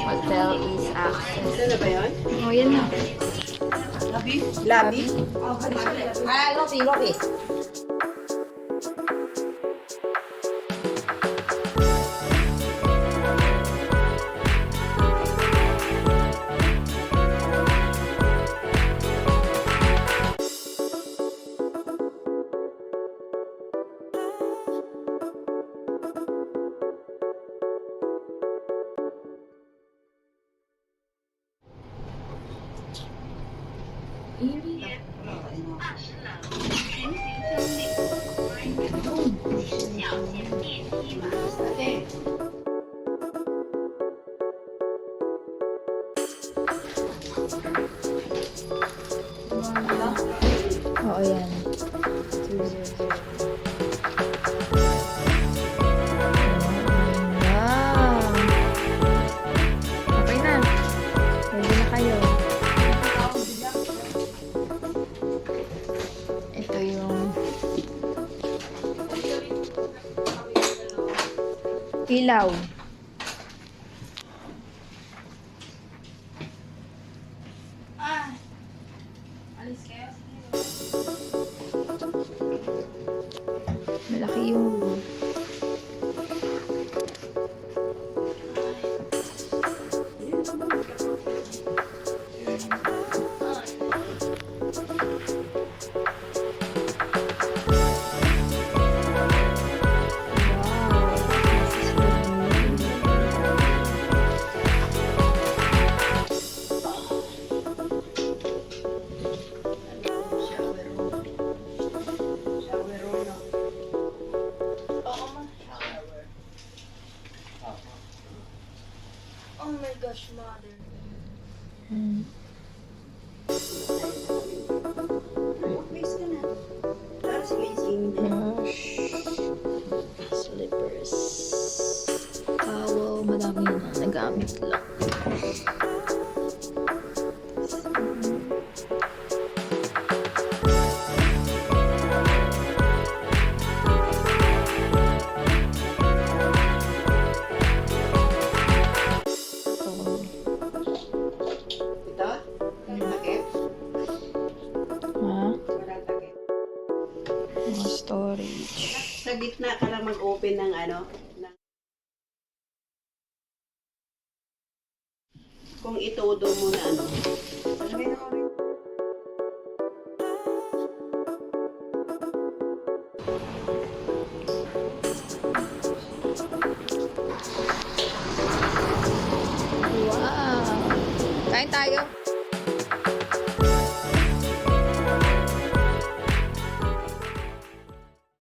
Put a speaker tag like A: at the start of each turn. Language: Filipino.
A: Hotel is access.
B: Ano na ba yun?
A: Oh, yan na.
B: Lobby? Lobby?
A: Lobby. Oo, yan. 200. Wow! Okay na. Pwede na kayo. Ito yung ilaw. Malaki yung room.
C: Oh my gosh, mother.
B: Base ka na. Para si Maising.
A: Brush. Slippers. Towel. Madami na nagamit lang.
B: Ito? Takip?
A: Ha?
B: Walang takip.
A: Mga storage.
B: Sa gitna ka lang mag-open ng ano. Kung itodo mo na ano. Sabi na